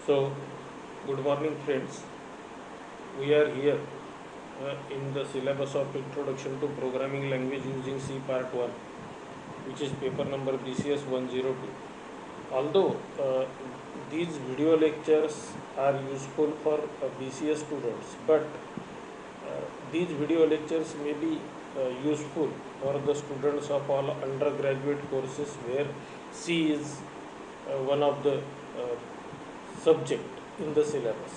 So, good morning, friends. We are here in the syllabus of Introduction to Programming Language using C Part 1, which is paper number BCS 102. Although these video lectures are useful for BCS students, but these video lectures may be useful for the students of all undergraduate courses where C is one of the subject in the syllabus.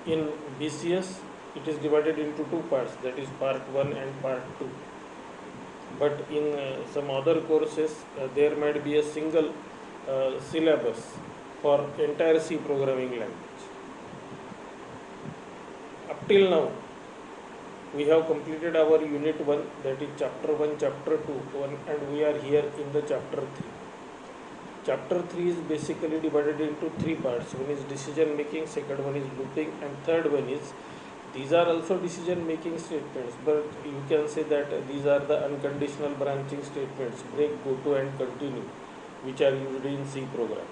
In BCS, it is divided into two parts, that is part 1 and part 2. But in some other courses, there might be a single syllabus for entire C programming language. Up till now, we have completed our unit 1, that is chapter 1, chapter 2, and we are here in the chapter 3. Chapter 3 is basically divided into three parts. One is decision making, second one is looping, and third one is, these are also decision making statements, but you can say that these are the unconditional branching statements, break, go to, and continue, which are used in C program.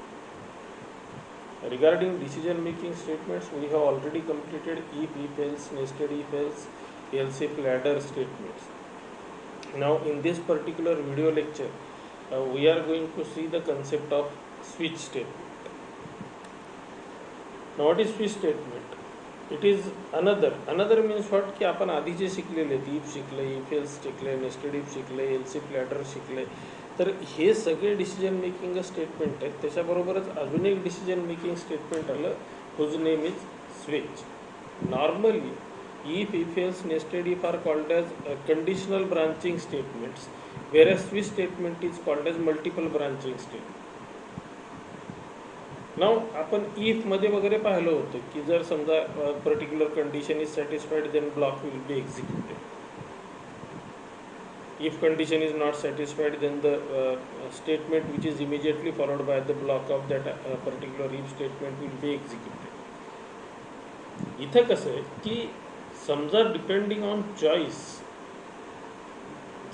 Regarding decision making statements, we have already completed if else, nested if else, else if ladder statements. Now in this particular video lecture, we are going to see the concept of switch statement. Now what is switch statement? It is another means what की आपण आधी जे शिकलेले if शिकले, if else शिकले, nested if शिकले, else if ladder शिकले, तर हे सगळे डिसिजन मेकिंग स्टेटमेंट आहेत. त्याच्याबरोबरच अजून एक डिसिजन मेकिंग स्टेटमेंट आलं, whose name is switch. Normally if else, nested if are called as conditional branching statements, whereas switch statement is called as multiple branching statement. Now आपण if मध्ये वगैरे पाहिलं होतं की जर समजा particular condition is satisfied then block will be executed. If condition is not satisfied, then the statement which is immediately followed by the block of that particular if statement will be executed. इथे कसं आहे की समजा depending on choice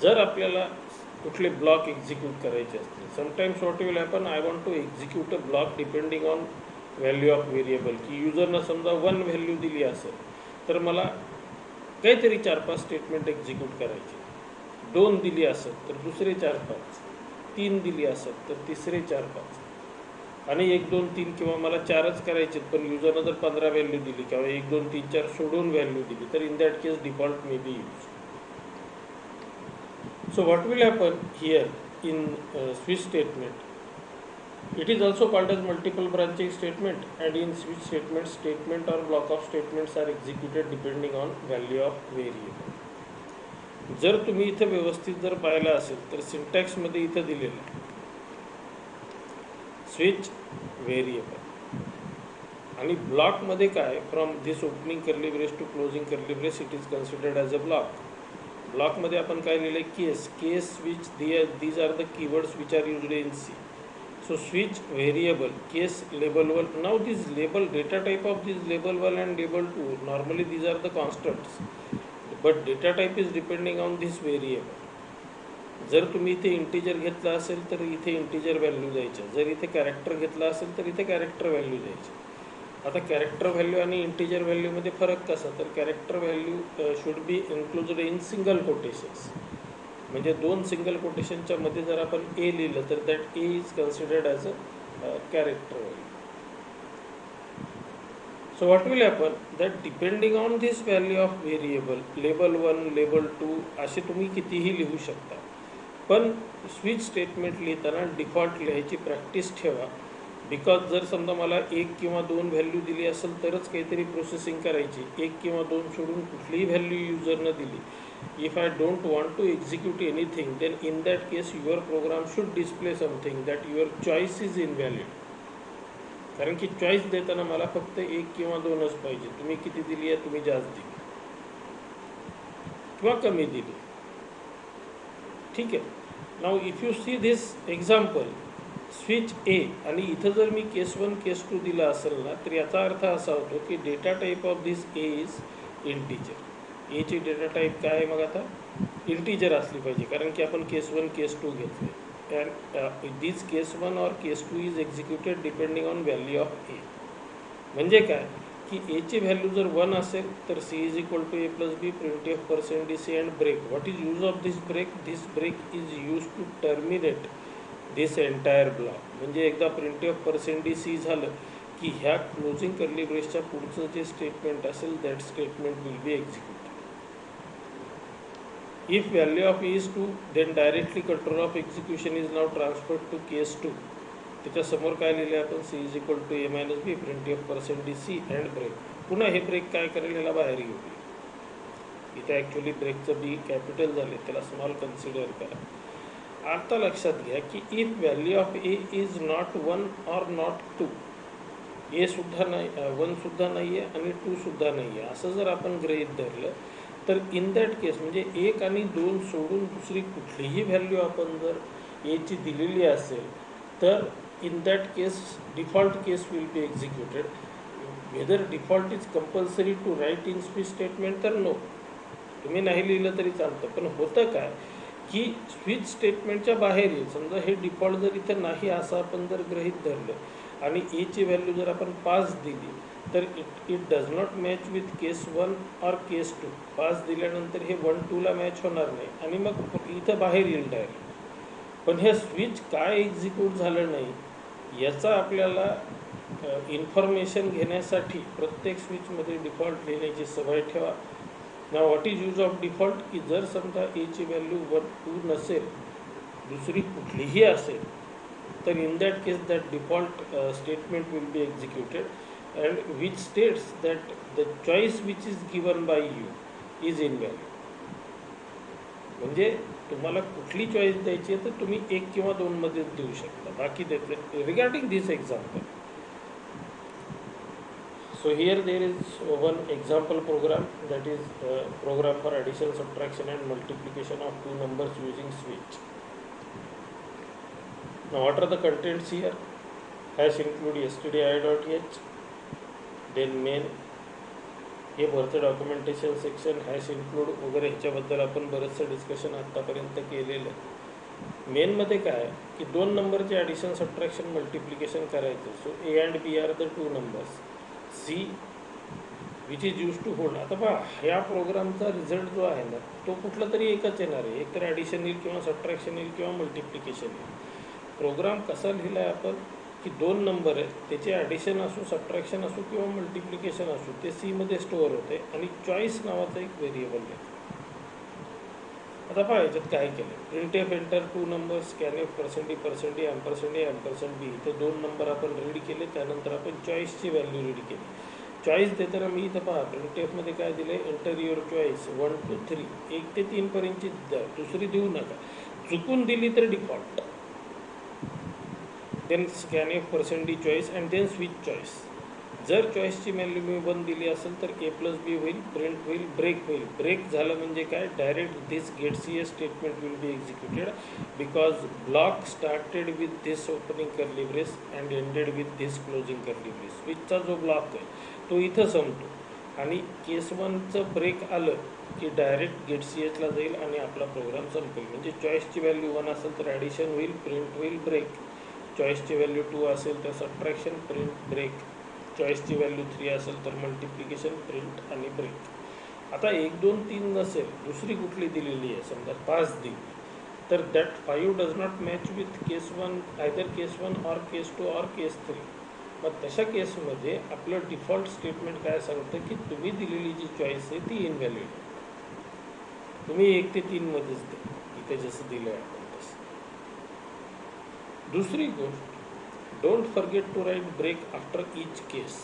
जर आपल्याला कुठले block execute करायचे असतील, sometimes what will happen, I want to execute a block depending on value of variable, की युजरनं समजा 1 व्हॅल्यू दिली असेल तर मला काहीतरी 4-5 स्टेटमेंट एक्झिक्यूट करायचे, 2 दिली असेल तर दुसरे 4-5, 3 दिली असेल तर तिसरे 4-5, आणि 1 2 3 किंवा मला 4च करायचे पण युजरनं जर 15 व्हॅल्यू दिली किंवा 1 2 3 4 सोडून व्हॅल्यू दिली तर in that case default may be use. So what will happen here in switch statement? It is also called as multiple branching statement, and in switch statement, statement or block of statements are executed depending on value of variable. जर तुम्ही इथे व्यवस्थित जर पाहिलं असेल तर syntax मध्ये इथे दिलेलं स्विच व्हेरिएबल, आणि ब्लॉक मध्ये काय, from this opening curly brace to closing curly brace it is considered as a block. ब्लॉकमध्ये आपण काय लिहिले, case switch, these are the keywords which are used in C. So switch variable, case label 1. Now this label, data type of this label 1 and label 2, normally these are the constants, but data type is depending on this variable. जर तुम्ही इथे integer घेतला असेल तर इथे integer value द्यायच्या, जर इथे कॅरेक्टर घेतला असेल तर इथे कॅरेक्टर व्हॅल्यू द्यायची. आता कॅरेक्टर व्हॅल्यू आणि इंटीजर व्हॅल्यूमध्ये फरक कसा, तर character value should be included in single quotations, म्हणजे 2 सिंगल कोटेशनच्या मध्ये जर आपण ए लिहिलं तर that A is considered as a character value. So what will happen that depending on this value of variable, label 1 label 2 असे तुम्ही कितीही लिहू शकता, पण स्विच स्टेटमेंट लिहिताना डिफॉल्ट लिहायची प्रॅक्टिस ठेवा. बिकॉज जर समजा मला 1 किंवा 2 व्हॅल्यू दिली असेल तरच काहीतरी प्रोसेसिंग करायची, 1 किंवा 2 सोडून कुठलीही व्हॅल्यू युजरनं दिली, if I don't want to execute anything then in that case your program should display something that your choice is invalid. कारण की चॉईस देताना मला फक्त 1 किंवा 2च पाहिजे, तुम्ही किती दिली आहे, तुम्ही जास्त दिली किंवा कमी दिली, ठीक आहे. Now if you see this example switch ए, आणि इथं जर मी केस 1 केस 2 दिला असेल ना तर याचा अर्थ असा होतो की data type of this A is integer. एची डेटा टाईप काय आहे, मग आता इंटीजर असली पाहिजे कारण की आपण केस 1 केस 2 घेतले. and this case 1 or case 2 is executed depending on value of a. म्हणजे काय की a ची व्हॅल्यू जर 1 असेल तर c is equal to a plus b printf percent D C and break. What is use of this break? This break is use to terminate this entire block. म्हणजे एकदा printf percent D C झालं की ह्या closing curly ब्रेसच्या पुढचं जे statement असेल that statement will be executed. If value of A is 2 then directly control of execution is now transferred to case 2. त्याच्यासमोर काय लिहिले आपण? C is equal to A minus B printf percent D C and break. पुन्हा हे break काय करेल? याला बाहेर घेऊ. इथे ॲक्च्युली ब्रेकचं बी कॅपिटल झाले, त्याला स्मॉल कन्सिडर करा. आता लक्षात घ्या की if value of A is not 1 or not 2, ए सुद्धा नाही, 1 सुद्धा नाही आहे आणि 2 सुद्धा नाही आहे, असं जर आपण गृहीत धरलं तर इन दॅट केस म्हणजे 1 आणि 2 सोडून दुसरी कुठलीही व्हॅल्यू आपण जर एची दिलेली असेल तर in that case default case will be executed. Whether default is compulsory to write in switch statement तर नो, तुम्ही नाही लिहिलं तरी चालतं. पण होतं काय की स्विच स्टेटमेंटच्या बाहेर येईल. समजा हे डिफॉल्ट जर इथं नाही असं आपण जर गृहीत धरलं आणि एची व्हॅल्यू जर आपण 5 दिली तर it does not match with case 1 or case 2. 5 दिल्यानंतर हे 1 2ला मॅच होणार नाही आणि मग इथं बाहेर येईल डायरेक्ट. पण हे स्विच काय एक्झिक्यूट झालं नाही याचा आपल्याला इन्फॉर्मेशन घेण्यासाठी प्रत्येक स्विचमध्ये डिफॉल्ट लिहिण्याची सवय ठेवा. ना what is use of default? की जर समजा एची व्हॅल्यू 1 2 नसेल, दुसरी कुठलीही असेल तर in that case that default statement will be executed and which states that the choice which is given by you is invalid. म्हणजे तुम्हाला कुठली चॉईस द्यायची आहे तर तुम्ही 1 किंवा 2 मध्येच देऊ शकता, बाकी देत नाही. Regarding this example, so here there is one example program, that is program for addition, subtraction and multiplication of two numbers using switch. Now what are the contents here? Hash include stdio.h, then main, हे वरचं documentation section, hash include वगैरे ह्याच्याबद्दल आपण बरंचसं discussion आत्तापर्यंत केलेलं आहे. मेनमध्ये काय की 2 नंबरचे ॲडिशन, सबट्रॅक्शन, मल्टिप्लिकेशन करायचं. So a and b are the 2 numbers, c which is use to hold. आता पहा ह्या प्रोग्रामचा रिझल्ट जो आहे ना तो कुठला तरी एकच येणार आहे, एकतर ॲडिशन येईल किंवा सबट्रॅक्शन येईल किंवा मल्टिप्लिकेशन येईल. प्रोग्राम कसा लिहिला आहे आपण की 2 नंबर आहेत, त्याचे ॲडिशन असो, सबट्रॅक्शन असो किंवा मल्टिप्लिकेशन असो ते सीमध्ये स्टोअर होते आणि चॉईस नावाचा एक व्हेरिएबल आहे. आता पहा याच्यात काय केलं, printf enter 2 numbers, scanf percent D ampersand B. इथे 2 नंबर आपण रीड केले, त्यानंतर आपण चॉईसची व्हॅल्यू रीड केली. चॉईस देताना मी इथं पहा printfमध्ये काय दिलं आहे, एंटर युअर चॉईस 1 2 3, 1 ते 3 पर्यंतची द्या, दुसरी देऊ नका. चुकून दिली तर default, then scanf percent d choice and then switch choice. जर चॉईसची व्हॅल्यू मी 1 दिली असेल तर ए प्लस बी होईल, प्रिंट होईल, ब्रेक होईल. ब्रेक झालं म्हणजे काय, direct this get C A statement will be executed because block started with this opening curly brace and ended with this closing curly brace. स्विचचा जो ब्लॉक आहे तो इथं संपतो आणि केस 1चं ब्रेक आलं की डायरेक्ट गेट सी एचला जाईल आणि आपला प्रोग्राम संपेल. म्हणजे चॉईसची व्हॅल्यू 1 असेल तर ॲडिशन होईल, प्रिंट होईल, ब्रेक. चॉईसची व्हॅल्यू 2 असेल तर सबट्रॅक्शन, प्रिंट, ब्रेक. चॉईसची व्हॅल्यू 3 असेल तर मल्टिप्लिकेशन, प्रिंट आणि ब्रेक. आता 1 2 3 नसेल, दुसरी कुठली दिलेली आहे, समजा 5 दिली तर that 5 does not match with case 1, either case 1 or case 2 or case 3. मग तशा केसमध्ये आपलं डिफॉल्ट स्टेटमेंट काय सांगतं की तुम्ही दिलेली जी चॉईस आहे ती इनव्हॅलिड. तुम्ही 1 ते 3 मध्येच द्या, इथे जसं दिलं आहे आपण तसं. दुसरी गोष्ट, don't forget to write break after each case.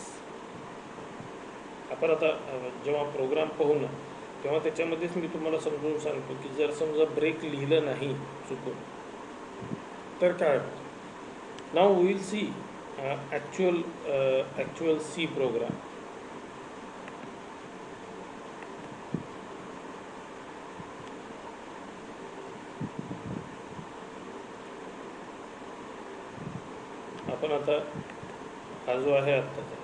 आपण आता जेव्हा प्रोग्राम पाहू ना तेव्हा त्याच्यामध्येच मी तुम्हाला समजून सांगतो की जर समजा ब्रेक लिहिलं नाही चुकून तर काय होतं. Now will see actual C program. आपण आता हा जो आहे आत्ताचा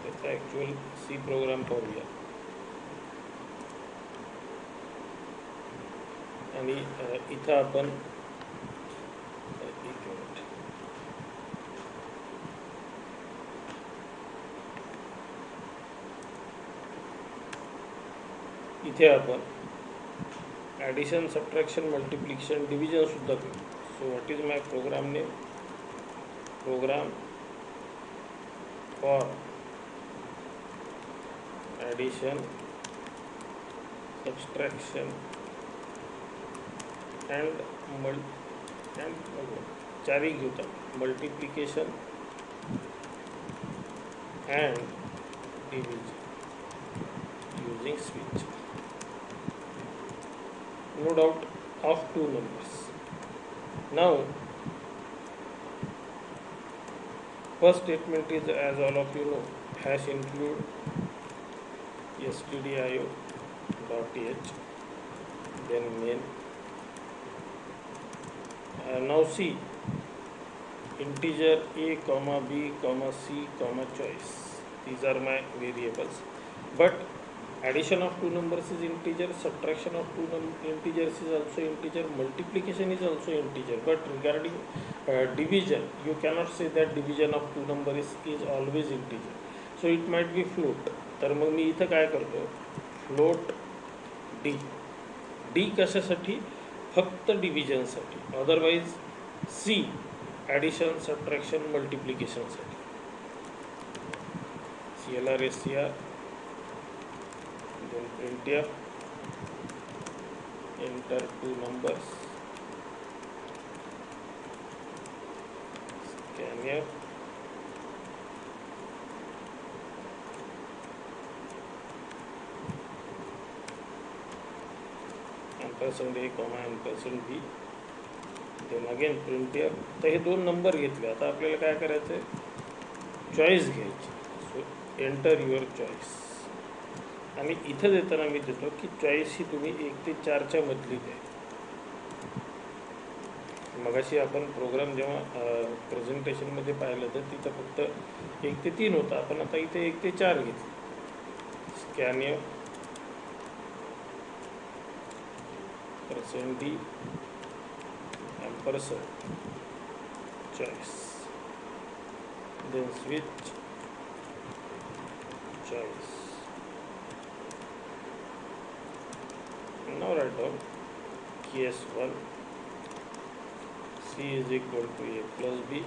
त्याचा ॲक्च्युअल सी प्रोग्राम पाहूया आणि इथं आपण इथे आपण ॲडिशन, सबट्रॅक्शन, मल्टिप्लिकेशन, डिव्हिजन सुद्धा करू. So what is my program name? Program for addition, subtraction and चारही घेऊतात, multiplication and division using switch. No doubt of two numbers. Now first statement is, as all of you know, hash include stdio dot h, then main. Now see, integer a comma b comma c comma choice, these are my variables, but addition of two numbers is integer, subtraction of two integers is also integer, multiplication is also integer, but regarding division, you cannot say that division of two numbers is always integer, so it might be float. तर मग मी इथं काय करतो, float D. D कशासाठी? फक्त डिव्हिजनसाठी, otherwise C addition, subtraction, मल्टिप्लिकेशनसाठी. CLR SCR, then printf, enter two numbers, scanf, ampersand a comma ampersand b, then again printf. तर हे दोन नंबर घेतले. आता आपल्याला काय करायचं आहे, चॉईस घ्यायची. So enter your choice. आणि इथं देताना मी देतो की चॉईस ही तुम्ही 1 ते 4च्या मधली द्या. मगाशी आपण प्रोग्राम जेव्हा प्रेझेंटेशनमध्ये पाहिलं तर तिथं फक्त 1 ते 3 होता. आपण आता इथे 1 ते 4 घेतली. स्कॅनियर % d ampersand choice, then switch choice. Now write down case 1, c is equal to a plus b,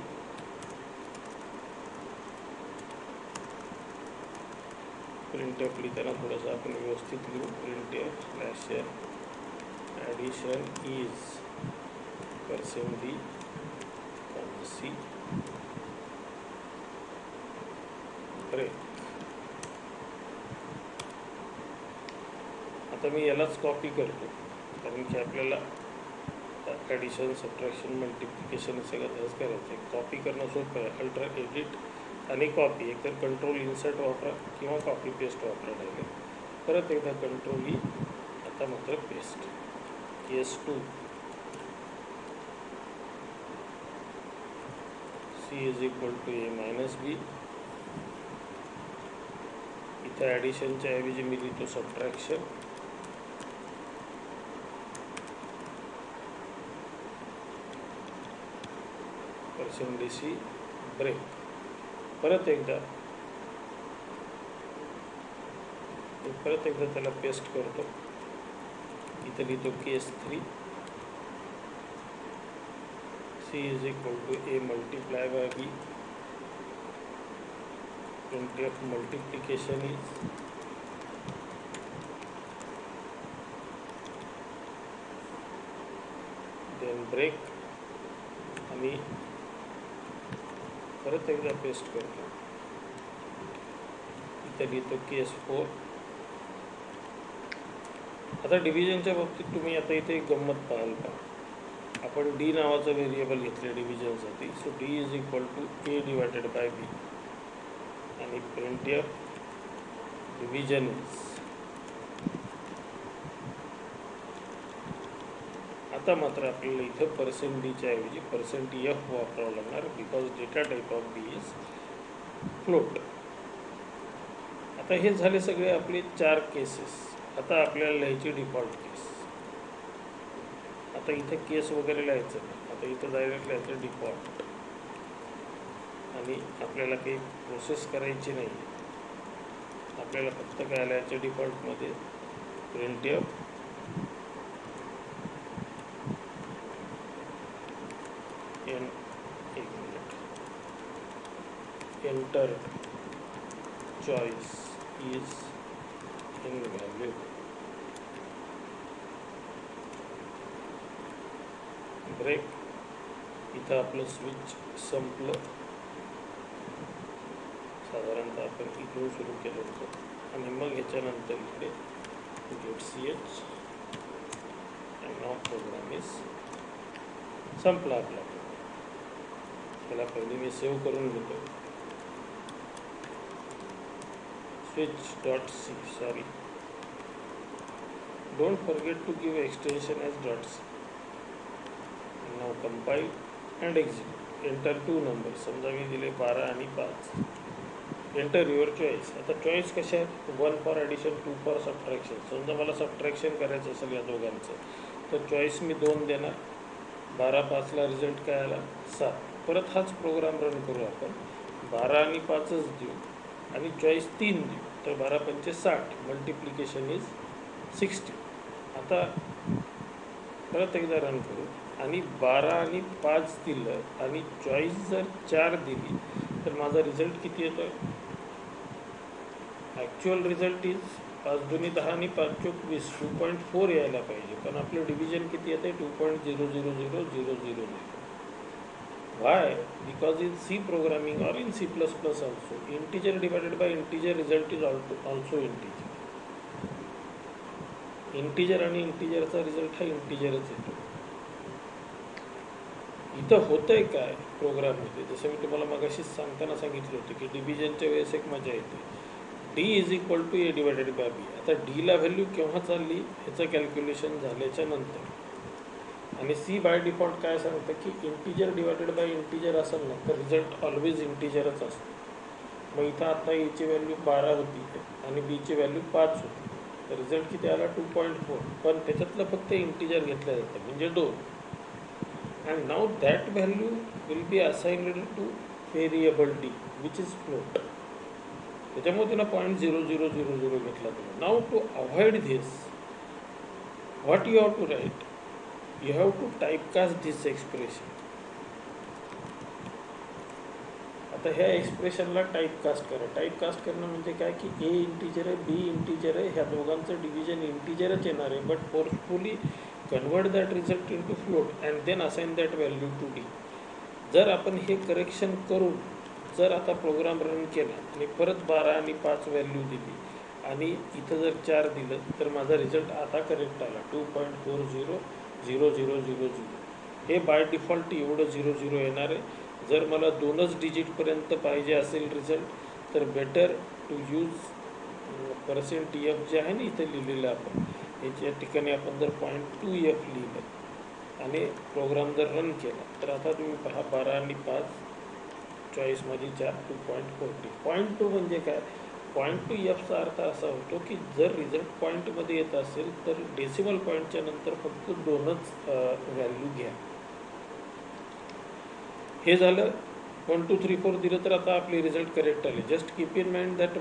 printf लिहिताना थोडंसं आपण व्यवस्थित लिहू. printf slash addition is % d comma c break. आता मी यालाच कॉपी करतो, कारण की आपल्याला ॲडिशन, सबट्रॅक्शन, मल्टिप्लिकेशन हे सगळं त्याच करायचं आहे. कॉपी करणं सोपं आहे. अल्ट्रा एडिट आणि कॉपी, एकतर कंट्रोल इन्सर्ट वापरा किंवा कॉपी पेस्ट वापरा डायरेक्ट. परत एकदा कंट्रोल ई, आता मात्र paste. Case 2, c is equal to a minus b. इथं ॲडिशनच्या ऐवजी मी लिहितो सबट्रॅक्शन. %dc break. परत एकदा त्याला पेस्ट करतो. इथं लिहितो case 3, c is equal to a multiply by b. printf multiplication is then break. आणि परत एकदा पेस्ट करतो. इथे लिहितो केस 4. आता डिव्हिजनच्या बाबतीत तुम्ही आता इथे एक गंमत पाहाल का, आपण डी नावाचं व्हेरिएबल घेतले डिव्हिजनसाठी. So D is equal to a divided by b. आणि printf डिव्हिजन इज. आता मात्र आपल्याला इथं %d ऐवजी %f वापरावं लागणार, because data type of B is float. आता हे झाले सगळे आपले 4 केसेस. आता आपल्याला लिहायची डिफॉल्ट केस. आता इथं केस वगैरे लिहायचं नाही. आता इथं डायरेक्ट लिहायचं डिफॉल्ट. आणि आपल्याला काही प्रोसेस करायची नाही. आपल्याला फक्त काय लिहायचं डिफॉल्टमध्ये, printf in एक minute, entered choice is invalid. Break. इथं आपलं स्विच संपलं. साधारणतः आपण इथून सुरू केलं होतं आणि मग ह्याच्यानंतर इकडे get ch and now program is संपला आपला. त्याला पहिले मी सेव्ह करून घेतो. switch.c, sorry, don't forget to give extension as .c. Now compile and execute. Enter 2 number, समजा मी दिले 12 आणि 5. Enter your choice. आता चॉईस कशा आहेत? 1 फॉर ॲडिशन, 2 फॉर सबट्रॅक्शन. समजा मला सबट्रॅक्शन करायचं असेल या दोघांचं तर चॉईस मी 2 देणार. 12 5ला रिझल्ट काय आला? 7. परत हाच प्रोग्राम रन करू आपण. 12 आणि 5च देऊ आणि चॉईस 3 देऊ. तर 12 पंचे 60, मल्टिप्लिकेशन इज 60. आता परत एकदा रन करू आणि 12 आणि 5 दिलं आणि चॉईस जर 4 दिली तर माझा रिझल्ट किती येतो? ॲक्च्युअल रिझल्ट इज 5 दुनी 10 आणि 5 चोक 20, 2.4 यायला पाहिजे. पण आपलं डिव्हिजन किती येते? 2.000000. Why? Because in C programming or in C++ also integer divided by integer result is also integer. Integer आणि इंटीजरचा रिझल्ट हा इंटीजरच येतो. इथं होतं आहे काय प्रोग्राममध्ये? जसं मी तुम्हाला मगाशीच सांगताना सांगितलं होतं की डिव्हिजनच्या वेळेस एक मजा येते. D is equal to A divided by B. आता डीला व्हॅल्यू केव्हा चालली? ह्याचं कॅल्क्युलेशन झाल्याच्या नंतर. आणि सी बाय डिफॉल्ट काय सांगतं की इंटीजर डिवायडेड बाय इंटीजर असेल ना तर रिझल्ट ऑलवेज इंटीजरच असतो. मग इथं आता एची व्हॅल्यू 12 होती आणि बीची व्हॅल्यू 5 होती. तर रिझल्ट किती आला? 2.4. पण त्याच्यातलं फक्त इंटीजर घेतलं जातं म्हणजे 2. and now that value will be assigned to variable d which is float. त्याच्यामुळे त्यांना 0.0000 घेतला तुम्ही. Now to avoid this what you have to write? You have to typecast this expression. आता ह्या एक्सप्रेशनला टाईपकास्ट करा. टाईपकास्ट करणं म्हणजे काय की ए इंटीजर आहे, बी इंटीजर आहे, ह्या दोघांचं डिव्हिजन इंटीजरच येणार आहे. But forcefully convert that result into float and then assign that value to d. जर आपण हे करेक्शन करून जर आता प्रोग्राम रन केला आणि परत 12 आणि 5 व्हॅल्यू दिली आणि इथं जर 4 दिलं तर माझा रिझल्ट आता करेक्ट आला 2.400000. हे बाय डिफॉल्ट एवढं 00 येणार आहे. जर मला 2च डिजिटपर्यंत पाहिजे असेल रिझल्ट तर बेटर टू यूज %f जे आहे ना इथं लिहिलेलं आपण, याच्या ठिकाणी आपण जर 0.2f लिहिलं आणि प्रोग्राम जर रन केला तर आता तुम्ही पहा 12 आणि 5 चॉईसमध्ये 4 2.40. 0.2 म्हणजे काय? 0.2fचा अर्थ असा होतो की जर रिझल्ट पॉईंटमध्ये येत असेल तर डेसिमल पॉईंटच्या नंतर फक्त 2च व्हॅल्यू घ्या. हे झालं. 1 2 3 4 दिलं तर आता आपले रिझल्ट करेक्ट आले. Just keep in mind that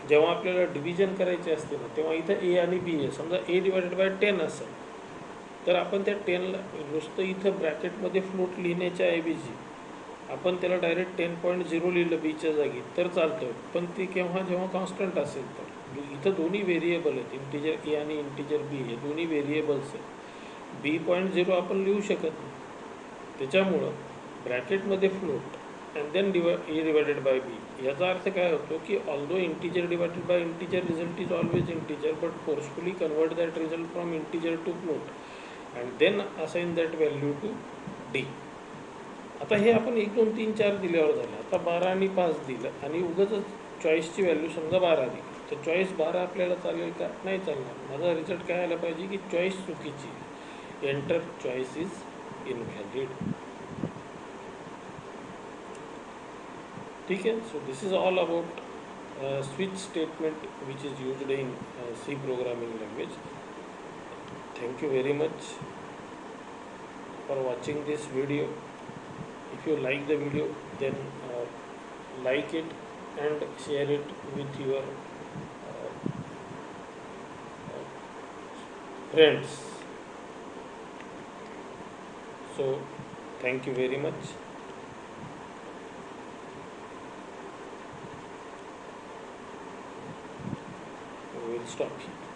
जेव्हा आपल्याला डिव्हिजन करायचे असते ना तेव्हा इथं ए आणि बी आहे. समजा ए डिवायडेड बाय 10 असेल तर आपण त्या 10ला नुसतं इथं ब्रॅकेटमध्ये फ्लोट लिहिण्याच्या ऐवजी आपण त्याला डायरेक्ट 10.0 लिहिलं बीच्या जागी तर चालतं. पण ते जेव्हा कॉन्स्टंट असेल तर इथं दोन्ही व्हेरिएबल आहेत, इंटीजर ए आणि इंटीजर बी हे दोन्ही व्हेरिएबल्स आहेत. B.0 आपण लिहू शकत नाही. त्याच्यामुळं ब्रॅकेटमध्ये float and then A divided by B. याचा अर्थ काय होतो की although integer divided by integer result is always integer but forcefully convert that result from integer to float and then assign that value to D. आता हे आपण 1 2 3 4 दिल्यावर झालं. आता 12 आणि 5 दिलं आणि उगाच चॉईसची व्हॅल्यू समजा 12 दिली तर चॉईस 12 आपल्याला चालेल का? नाही चालणार. माझा रिझल्ट काय आला पाहिजे की चॉईस चुकीची, एंटर चॉईस इज इनव्हॅलिड. ठीक आहे. So this is all about switch statement which is used in C programming language. Thank you very much for watching this video. If you like the video then like it and share it with your rents. So thank you very much. We will stop here.